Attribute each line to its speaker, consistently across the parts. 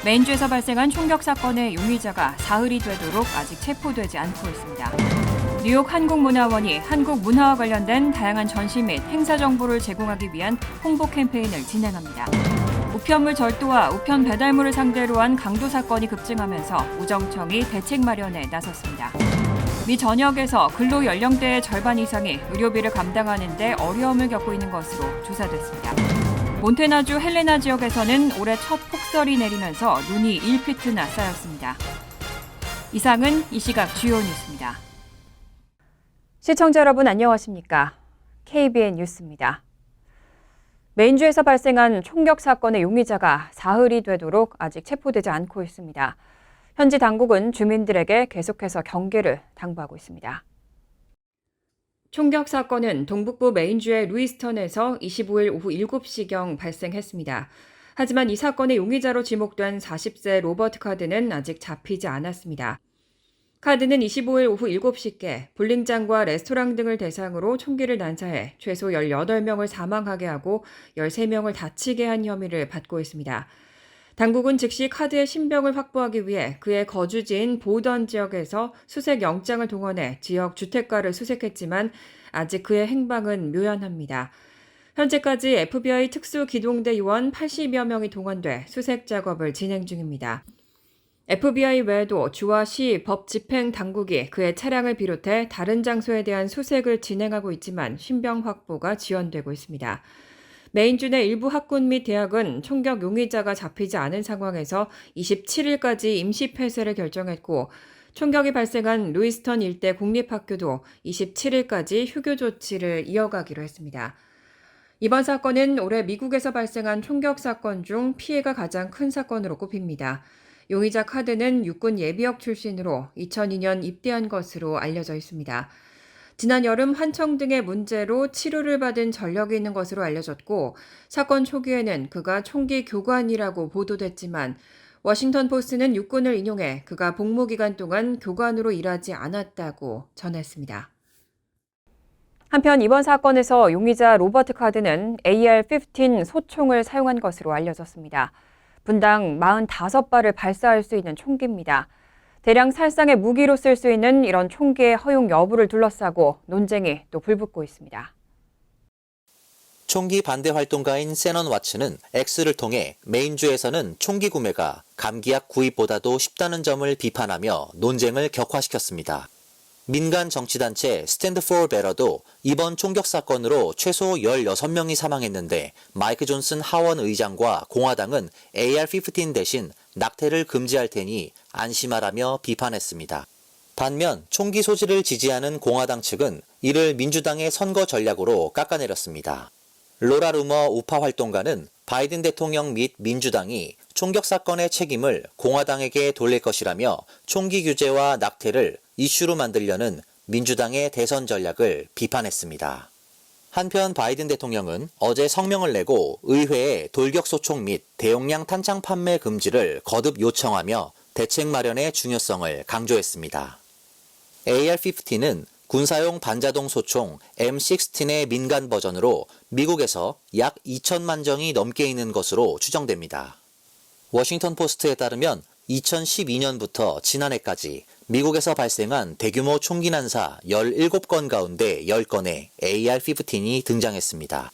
Speaker 1: 메인주에서 발생한 총격 사건의 용의자가 사흘이 되도록 아직 체포되지 않고 있습니다. 뉴욕 한국문화원이 한국 문화와 관련된 다양한 전시 및 행사 정보를 제공하기 위한 홍보 캠페인을 진행합니다. 우편물 절도와 우편 배달물을 상대로 한 강도 사건이 급증하면서 우정청이 대책 마련에 나섰습니다. 미 전역에서 근로 연령대의 절반 이상이 의료비를 감당하는 데 어려움을 겪고 있는 것으로 조사됐습니다. 몬태나주 헬레나 지역에서는 올해 첫 폭설이 내리면서 눈이 1피트나 쌓였습니다. 이상은 이 시각 주요 뉴스입니다. 시청자 여러분 안녕하십니까? KBN 뉴스입니다. 메인주에서 발생한 총격 사건의 용의자가 사흘이 되도록 아직 체포되지 않고 있습니다. 현지 당국은 주민들에게 계속해서 경계를 당부하고 있습니다. 총격 사건은 동북부 메인주의 루이스턴에서 25일 오후 7시경 발생했습니다. 하지만 이 사건의 용의자로 지목된 40세 로버트 카드는 아직 잡히지 않았습니다. 카드는 25일 오후 7시께 볼링장과 레스토랑 등을 대상으로 총기를 난사해 최소 18명을 사망하게 하고 13명을 다치게 한 혐의를 받고 있습니다. 당국은 즉시 카드의 신병을 확보하기 위해 그의 거주지인 보던 지역에서 수색 영장을 동원해 지역 주택가를 수색했지만 아직 그의 행방은 묘연합니다. 현재까지 FBI 특수기동대 요원 80여 명이 동원돼 수색 작업을 진행 중입니다. FBI 외에도 주와 시 법 집행 당국이 그의 차량을 비롯해 다른 장소에 대한 수색을 진행하고 있지만 신병 확보가 지연되고 있습니다. 메인주 내 일부 학군 및 대학은 총격 용의자가 잡히지 않은 상황에서 27일까지 임시 폐쇄를 결정했고 총격이 발생한 루이스턴 일대 공립학교도 27일까지 휴교 조치를 이어가기로 했습니다. 이번 사건은 올해 미국에서 발생한 총격 사건 중 피해가 가장 큰 사건으로 꼽힙니다. 용의자 카드는 육군 예비역 출신으로 2002년 입대한 것으로 알려져 있습니다. 지난 여름 환청 등의 문제로 치료를 받은 전력이 있는 것으로 알려졌고 사건 초기에는 그가 총기 교관이라고 보도됐지만 워싱턴 포스트는 육군을 인용해 그가 복무 기간 동안 교관으로 일하지 않았다고 전했습니다. 한편 이번 사건에서 용의자 로버트 카드는 AR-15 소총을 사용한 것으로 알려졌습니다. 분당 45발을 발사할 수 있는 총기입니다. 대량 살상의 무기로 쓸 수 있는 이런 총기의 허용 여부를 둘러싸고 논쟁이 또 불붙고 있습니다.
Speaker 2: 총기 반대 활동가인 세넌 와츠는 X를 통해 메인주에서는 총기 구매가 감기약 구입보다도 쉽다는 점을 비판하며 논쟁을 격화시켰습니다. 민간 정치단체 스탠드 포 베러도 이번 총격 사건으로 최소 16명이 사망했는데 마이크 존슨 하원 의장과 공화당은 AR-15 대신 낙태를 금지할 테니 안심하라며 비판했습니다. 반면 총기 소지를 지지하는 공화당 측은 이를 민주당의 선거 전략으로 깎아내렸습니다. 로라 루머 우파 활동가는 바이든 대통령 및 민주당이 총격 사건의 책임을 공화당에게 돌릴 것이라며 총기 규제와 낙태를 이슈로 만들려는 민주당의 대선 전략을 비판했습니다. 한편 바이든 대통령은 어제 성명을 내고 의회에 돌격소총 및 대용량 탄창 판매 금지를 거듭 요청하며 대책 마련의 중요성을 강조했습니다. AR-15는 군사용 반자동 소총 M16의 민간 버전으로 미국에서 약 2천만 정이 넘게 있는 것으로 추정됩니다. 워싱턴 포스트에 따르면 2012년부터 지난해까지 미국에서 발생한 대규모 총기 난사 17건 가운데 10건에 AR-15이 등장했습니다.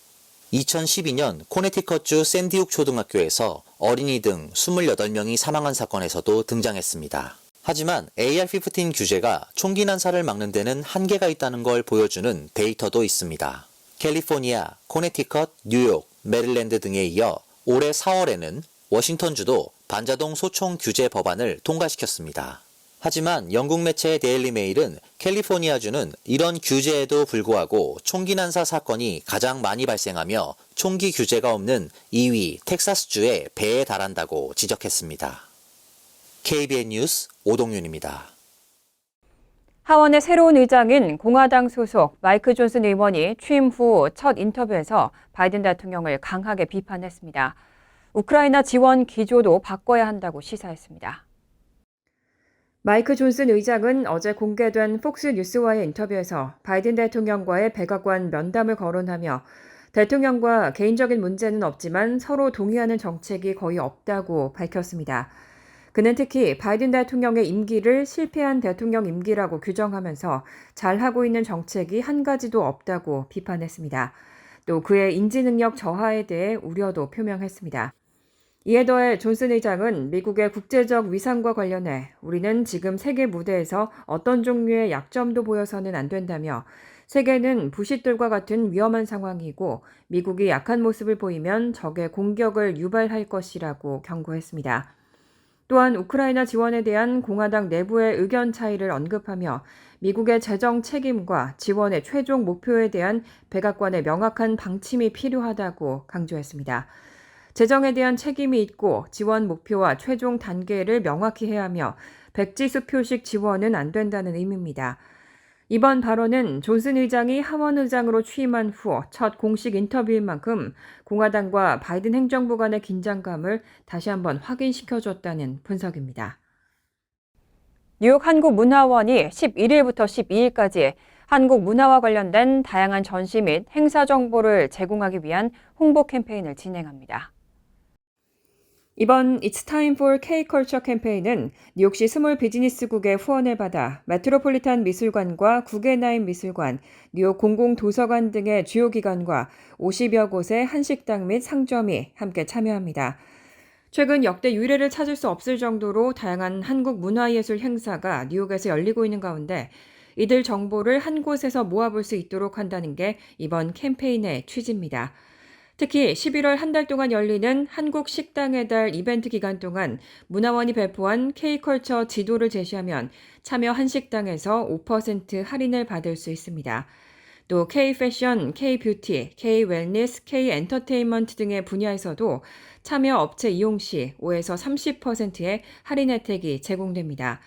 Speaker 2: 2012년 코네티컷주 샌디욱 초등학교에서 어린이 등 28명이 사망한 사건에서도 등장했습니다. 하지만 AR-15 규제가 총기 난사를 막는 데는 한계가 있다는 걸 보여주는 데이터도 있습니다. 캘리포니아, 코네티컷, 뉴욕, 메릴랜드 등에 이어 올해 4월에는 워싱턴주도 반자동 소총 규제 법안을 통과시켰습니다. 하지만 영국 매체 데일리 메일은 캘리포니아주는 이런 규제에도 불구하고 총기 난사 사건이 가장 많이 발생하며 총기 규제가 없는 2위 텍사스주의 배에 달한다고 지적했습니다. KBN 뉴스 오동윤입니다.
Speaker 1: 하원의 새로운 의장인 공화당 소속 마이크 존슨 의원이 취임 후 첫 인터뷰에서 바이든 대통령을 강하게 비판했습니다. 우크라이나 지원 기조도 바꿔야 한다고 시사했습니다. 마이크 존슨 의장은 어제 공개된 폭스 뉴스와의 인터뷰에서 바이든 대통령과의 백악관 면담을 거론하며 대통령과 개인적인 문제는 없지만 서로 동의하는 정책이 거의 없다고 밝혔습니다. 그는 특히 바이든 대통령의 임기를 실패한 대통령 임기라고 규정하면서 잘하고 있는 정책이 한 가지도 없다고 비판했습니다. 또 그의 인지 능력 저하에 대해 우려도 표명했습니다. 이에 더해 존슨 의장은 미국의 국제적 위상과 관련해 우리는 지금 세계 무대에서 어떤 종류의 약점도 보여서는 안 된다며 세계는 부싯돌과 같은 위험한 상황이고 미국이 약한 모습을 보이면 적의 공격을 유발할 것이라고 경고했습니다. 또한 우크라이나 지원에 대한 공화당 내부의 의견 차이를 언급하며 미국의 재정 책임과 지원의 최종 목표에 대한 백악관의 명확한 방침이 필요하다고 강조했습니다. 재정에 대한 책임이 있고 지원 목표와 최종 단계를 명확히 해야 하며 백지수표식 지원은 안 된다는 의미입니다. 이번 발언은 존슨 의장이 하원 의장으로 취임한 후 첫 공식 인터뷰인 만큼 공화당과 바이든 행정부 간의 긴장감을 다시 한번 확인시켜줬다는 분석입니다. 뉴욕 한국문화원이 11일부터 12일까지 한국 문화와 관련된 다양한 전시 및 행사 정보를 제공하기 위한 홍보 캠페인을 진행합니다. 이번 It's Time for K-Culture 캠페인은 뉴욕시 스몰 비즈니스국의 후원을 받아 메트로폴리탄 미술관과 구겐하임 미술관, 뉴욕 공공도서관 등의 주요 기관과 50여 곳의 한식당 및 상점이 함께 참여합니다. 최근 역대 유례를 찾을 수 없을 정도로 다양한 한국 문화예술 행사가 뉴욕에서 열리고 있는 가운데 이들 정보를 한 곳에서 모아볼 수 있도록 한다는 게 이번 캠페인의 취지입니다. 특히 11월 한 달 동안 열리는 한국 식당의 달 이벤트 기간 동안 문화원이 배포한 K컬처 지도를 제시하면 참여 한식당에서 5% 할인을 받을 수 있습니다. 또 K패션, K뷰티, K웰니스, K엔터테인먼트 등의 분야에서도 참여 업체 이용 시 5에서 30%의 할인 혜택이 제공됩니다.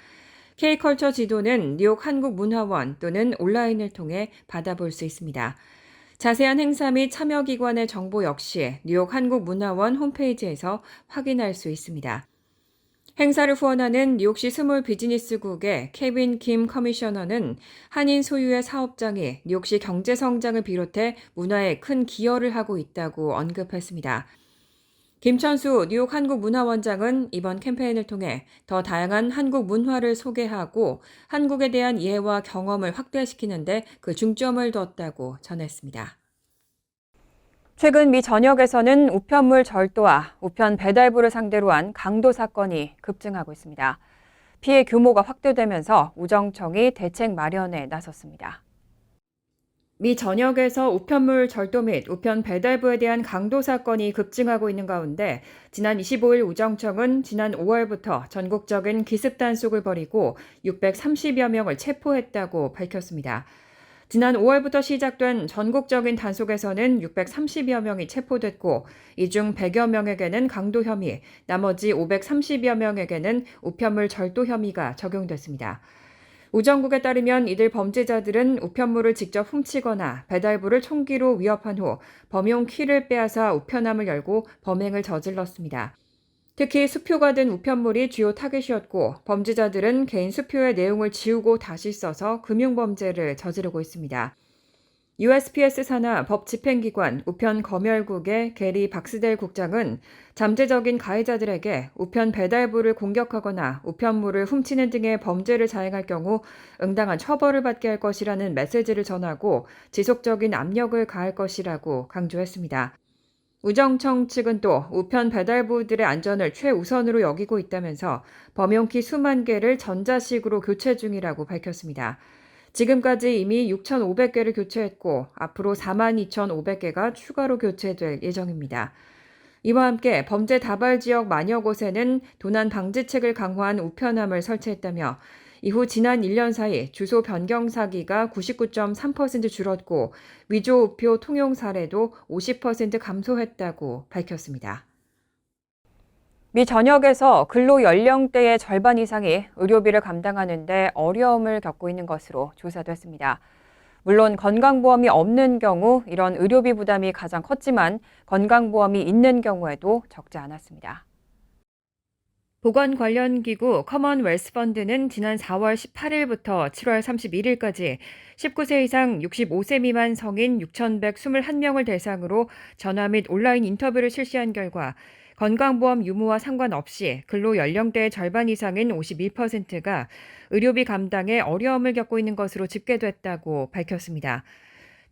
Speaker 1: K컬처 지도는 뉴욕 한국문화원 또는 온라인을 통해 받아볼 수 있습니다. 자세한 행사 및 참여기관의 정보 역시 뉴욕 한국문화원 홈페이지에서 확인할 수 있습니다. 행사를 후원하는 뉴욕시 스몰 비즈니스국의 케빈 김 커미셔너는 한인 소유의 사업장이 뉴욕시 경제 성장을 비롯해 문화에 큰 기여를 하고 있다고 언급했습니다. 김천수 뉴욕 한국문화원장은 이번 캠페인을 통해 더 다양한 한국 문화를 소개하고 한국에 대한 이해와 경험을 확대시키는 데 그 중점을 뒀다고 전했습니다. 최근 미 전역에서는 우편물 절도와 우편 배달부를 상대로 한 강도 사건이 급증하고 있습니다. 피해 규모가 확대되면서 우정청이 대책 마련에 나섰습니다. 미 전역에서 우편물 절도 및 우편 배달부에 대한 강도 사건이 급증하고 있는 가운데 지난 25일 우정청은 지난 5월부터 전국적인 기습 단속을 벌이고 630여 명을 체포했다고 밝혔습니다. 지난 5월부터 시작된 전국적인 단속에서는 630여 명이 체포됐고 이 중 100여 명에게는 강도 혐의, 나머지 530여 명에게는 우편물 절도 혐의가 적용됐습니다. 우정국에 따르면 이들 범죄자들은 우편물을 직접 훔치거나 배달부를 총기로 위협한 후 범용 키를 빼앗아 우편함을 열고 범행을 저질렀습니다. 특히 수표가 든 우편물이 주요 타겟이었고 범죄자들은 개인 수표의 내용을 지우고 다시 써서 금융범죄를 저지르고 있습니다. USPS 산하 법집행기관 우편검열국의 게리 박스델 국장은 잠재적인 가해자들에게 우편 배달부를 공격하거나 우편물을 훔치는 등의 범죄를 자행할 경우 응당한 처벌을 받게 할 것이라는 메시지를 전하고 지속적인 압력을 가할 것이라고 강조했습니다. 우정청 측은 또 우편 배달부들의 안전을 최우선으로 여기고 있다면서 범용키 수만 개를 전자식으로 교체 중이라고 밝혔습니다. 지금까지 이미 6,500개를 교체했고 앞으로 42,500개가 추가로 교체될 예정입니다. 이와 함께 범죄 다발 지역 만여 곳에는 도난 방지책을 강화한 우편함을 설치했다며 이후 지난 1년 사이 주소 변경 사기가 99.3% 줄었고 위조 우표 통용 사례도 50% 감소했다고 밝혔습니다. 미 전역에서 근로 연령대의 절반 이상이 의료비를 감당하는 데 어려움을 겪고 있는 것으로 조사됐습니다. 물론 건강보험이 없는 경우 이런 의료비 부담이 가장 컸지만 건강보험이 있는 경우에도 적지 않았습니다. 보건 관련 기구 커먼웰스 펀드는 지난 4월 18일부터 7월 31일까지 19세 이상 65세 미만 성인 6,121명을 대상으로 전화 및 온라인 인터뷰를 실시한 결과 건강보험 유무와 상관없이 근로 연령대의 절반 이상인 51%가 의료비 감당에 어려움을 겪고 있는 것으로 집계됐다고 밝혔습니다.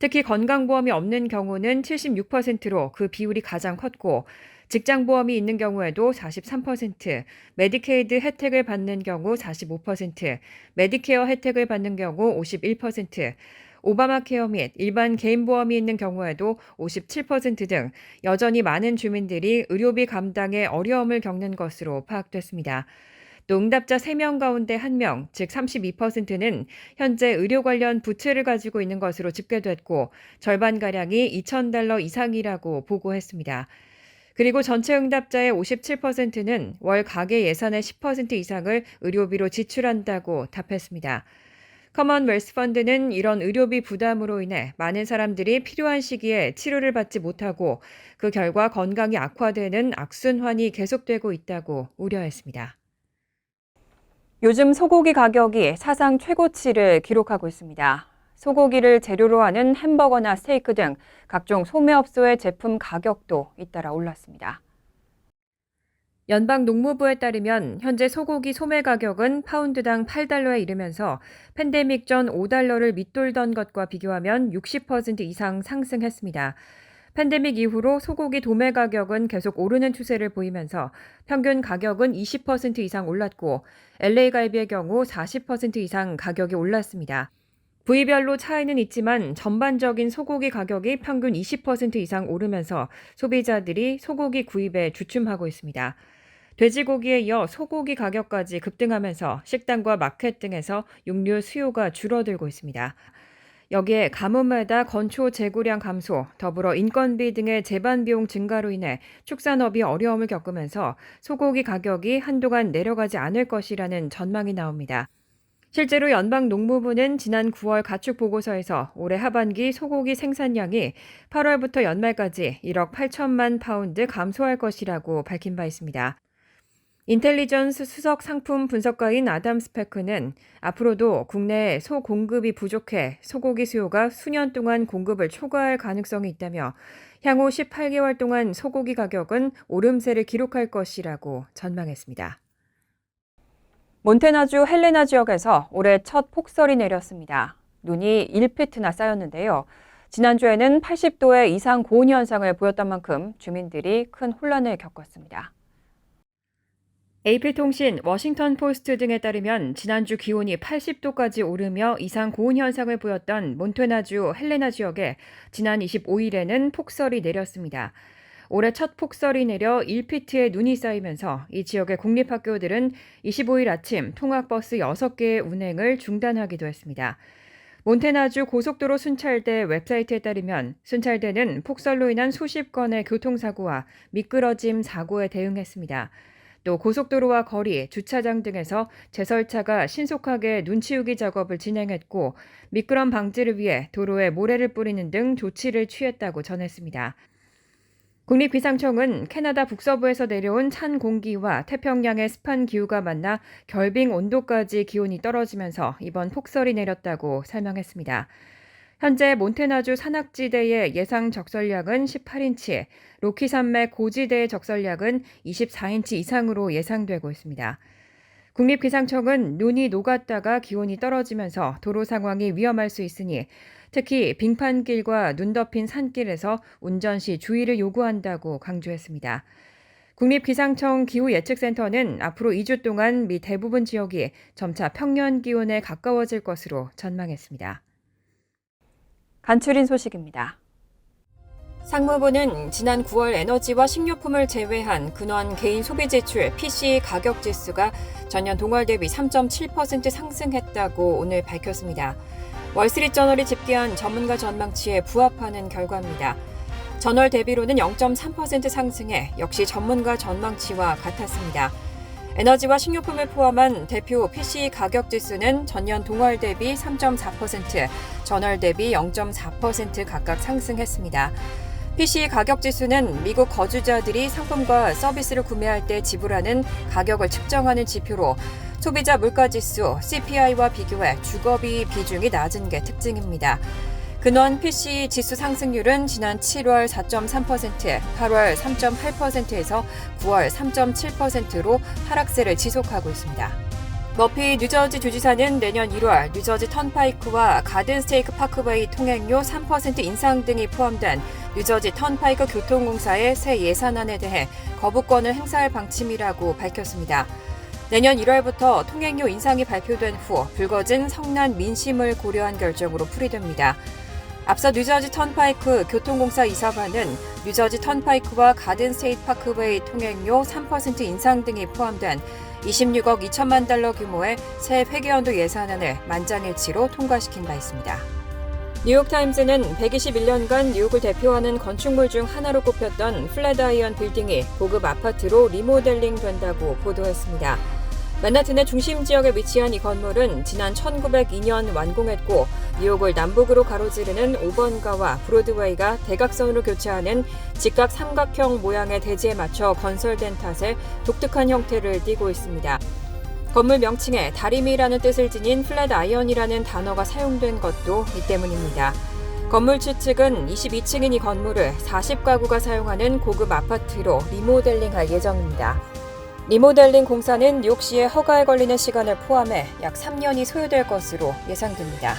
Speaker 1: 특히 건강보험이 없는 경우는 76%로 그 비율이 가장 컸고 직장보험이 있는 경우에도 43%, 메디케이드 혜택을 받는 경우 45%, 메디케어 혜택을 받는 경우 51%, 오바마케어 및 일반 개인보험이 있는 경우에도 57% 등 여전히 많은 주민들이 의료비 감당에 어려움을 겪는 것으로 파악됐습니다. 또 응답자 3명 가운데 1명, 즉 32%는 현재 의료 관련 부채를 가지고 있는 것으로 집계됐고 절반가량이 $2,000 이상이라고 보고했습니다. 그리고 전체 응답자의 57%는 월 가계 예산의 10% 이상을 의료비로 지출한다고 답했습니다. 커먼웰스 펀드는 이런 의료비 부담으로 인해 많은 사람들이 필요한 시기에 치료를 받지 못하고 그 결과 건강이 악화되는 악순환이 계속되고 있다고 우려했습니다. 요즘 소고기 가격이 사상 최고치를 기록하고 있습니다. 소고기를 재료로 하는 햄버거나 스테이크 등 각종 소매업소의 제품 가격도 잇따라 올랐습니다. 연방농무부에 따르면 현재 소고기 소매 가격은 파운드당 $8에 이르면서 팬데믹 전 $5를 밑돌던 것과 비교하면 60% 이상 상승했습니다. 팬데믹 이후로 소고기 도매 가격은 계속 오르는 추세를 보이면서 평균 가격은 20% 이상 올랐고 LA 갈비의 경우 40% 이상 가격이 올랐습니다. 부위별로 차이는 있지만 전반적인 소고기 가격이 평균 20% 이상 오르면서 소비자들이 소고기 구입에 주춤하고 있습니다. 돼지고기에 이어 소고기 가격까지 급등하면서 식당과 마켓 등에서 육류 수요가 줄어들고 있습니다. 여기에 가뭄에다 건초 재고량 감소, 더불어 인건비 등의 재반 비용 증가로 인해 축산업이 어려움을 겪으면서 소고기 가격이 한동안 내려가지 않을 것이라는 전망이 나옵니다. 실제로 연방농무부는 지난 9월 가축 보고서에서 올해 하반기 소고기 생산량이 8월부터 연말까지 1억 8천만 파운드 감소할 것이라고 밝힌 바 있습니다. 인텔리전스 수석 상품 분석가인 아담 스페크는 앞으로도 국내에 소 공급이 부족해 소고기 수요가 수년 동안 공급을 초과할 가능성이 있다며 향후 18개월 동안 소고기 가격은 오름세를 기록할 것이라고 전망했습니다. 몬태나주 헬레나 지역에서 올해 첫 폭설이 내렸습니다. 눈이 1피트나 쌓였는데요. 지난주에는 80도의 이상 고온 현상을 보였던 만큼 주민들이 큰 혼란을 겪었습니다. AP통신, 워싱턴 포스트 등에 따르면 지난주 기온이 80도까지 오르며 이상 고온 현상을 보였던 몬태나주 헬레나 지역에 지난 25일에는 폭설이 내렸습니다. 올해 첫 폭설이 내려 1피트의 눈이 쌓이면서 이 지역의 공립학교들은 25일 아침 통학버스 6개의 운행을 중단하기도 했습니다. 몬태나주 고속도로 순찰대 웹사이트에 따르면 순찰대는 폭설로 인한 수십 건의 교통사고와 미끄러짐 사고에 대응했습니다. 또 고속도로와 거리, 주차장 등에서 제설차가 신속하게 눈치우기 작업을 진행했고 미끄럼 방지를 위해 도로에 모래를 뿌리는 등 조치를 취했다고 전했습니다. 국립기상청은 캐나다 북서부에서 내려온 찬 공기와 태평양의 습한 기후가 만나 결빙 온도까지 기온이 떨어지면서 이번 폭설이 내렸다고 설명했습니다. 현재 몬태나주 산악지대의 예상 적설량은 18인치, 로키 산맥 고지대의 적설량은 24인치 이상으로 예상되고 있습니다. 국립기상청은 눈이 녹았다가 기온이 떨어지면서 도로 상황이 위험할 수 있으니 특히 빙판길과 눈 덮인 산길에서 운전 시 주의를 요구한다고 강조했습니다. 국립기상청 기후예측센터는 앞으로 2주 동안 미 대부분 지역이 점차 평년 기온에 가까워질 것으로 전망했습니다. 간추린 소식입니다. 상무부는 지난 9월 에너지와 식료품을 제외한 근원 개인 소비 지출 PCE 가격 지수가 전년 동월 대비 3.7% 상승했다고 오늘 밝혔습니다. 월스트리트저널이 집계한 전문가 전망치에 부합하는 결과입니다. 전월 대비로는 0.3% 상승해 역시 전문가 전망치와 같았습니다. 에너지와 식료품을 포함한 대표 PCE 가격 지수는 전년 동월 대비 3.4%, 전월 대비 0.4% 각각 상승했습니다. PC 가격 지수는 미국 거주자들이 상품과 서비스를 구매할 때 지불하는 가격을 측정하는 지표로 소비자 물가 지수 CPI와 비교해 주거비 비중이 낮은 게 특징입니다. 근원 PC 지수 상승률은 지난 7월 4.3%, 8월 3.8%에서 9월 3.7%로 하락세를 지속하고 있습니다. 머피 뉴저지 주지사는 내년 1월 뉴저지 턴파이크와 가든스테이크 파크웨이 통행료 3% 인상 등이 포함된 뉴저지 턴파이크 교통공사의 새 예산안에 대해 거부권을 행사할 방침이라고 밝혔습니다. 내년 1월부터 통행료 인상이 발표된 후 불거진 성난 민심을 고려한 결정으로 풀이됩니다. 앞서 뉴저지 턴파이크 교통공사 이사관은 뉴저지 턴파이크와 가든스테이트 파크웨이 통행료 3% 인상 등이 포함된 26억 2천만 달러 규모의 새 회계연도 예산안을 만장일치로 통과시킨 바 있습니다. 뉴욕타임즈는 121년간 뉴욕을 대표하는 건축물 중 하나로 꼽혔던 플랫아이언 빌딩이 고급 아파트로 리모델링 된다고 보도했습니다. 맨하튼의 중심 지역에 위치한 이 건물은 지난 1902년 완공했고 뉴욕을 남북으로 가로지르는 5번가와 브로드웨이가 대각선으로 교차하는 직각 삼각형 모양의 대지에 맞춰 건설된 탓에 독특한 형태를 띠고 있습니다. 건물 명칭에 다리미라는 뜻을 지닌 플랫아이언이라는 단어가 사용된 것도 이 때문입니다. 건물 추측은 22층인 이 건물을 40가구가 사용하는 고급 아파트로 리모델링할 예정입니다. 리모델링 공사는 뉴욕시의 허가에 걸리는 시간을 포함해 약 3년이 소요될 것으로 예상됩니다.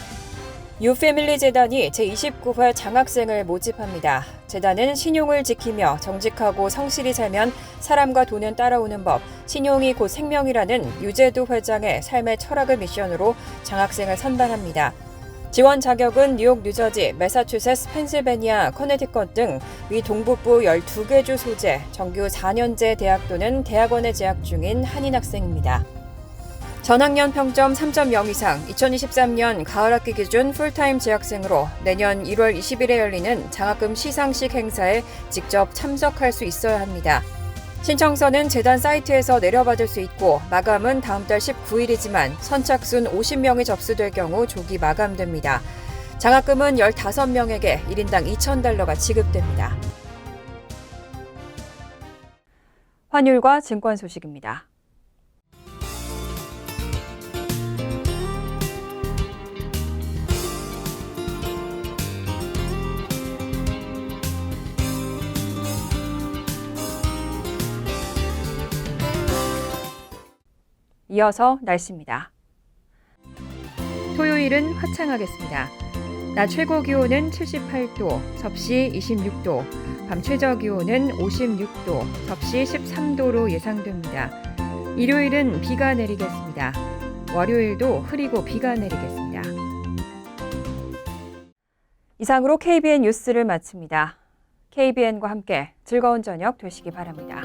Speaker 1: 유패밀리 재단이 제29회 장학생을 모집합니다. 재단은 신용을 지키며 정직하고 성실히 살면 사람과 돈은 따라오는 법, 신용이 곧 생명이라는 유재두 회장의 삶의 철학을 미션으로 장학생을 선발합니다. 지원 자격은 뉴욕, 뉴저지, 매사추세츠, 펜실베니아, 커네티컷 등 위 동북부 12개 주 소재, 정규 4년제 대학 또는 대학원에 재학 중인 한인 학생입니다. 전학년 평점 3.0 이상, 2023년 가을학기 기준 풀타임 재학생으로 내년 1월 20일에 열리는 장학금 시상식 행사에 직접 참석할 수 있어야 합니다. 신청서는 재단 사이트에서 내려받을 수 있고 마감은 다음 달 19일이지만 선착순 50명이 접수될 경우 조기 마감됩니다. 장학금은 15명에게 1인당 $2,000가 지급됩니다. 환율과 증권 소식입니다. 이어서 날씨입니다. 토요일은 화창하겠습니다. 낮 최고 기온은 78도, 섭씨 26도, 밤 최저 기온은 56도, 섭씨 13도로 예상됩니다. 일요일은 비가 내리겠습니다. 월요일도 흐리고 비가 내리겠습니다. 이상으로 KBN 뉴스를 마칩니다. KBN과 함께 즐거운 저녁 되시기 바랍니다.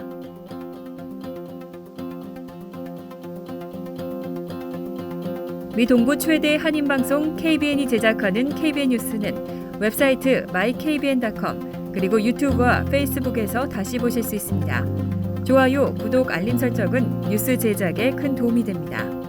Speaker 1: 미 동부 최대 한인방송 KBN이 제작하는 KBN 뉴스는 웹사이트 mykbn.com 그리고 유튜브와 페이스북에서 다시 보실 수 있습니다. 좋아요, 구독, 알림 설정은 뉴스 제작에 큰 도움이 됩니다.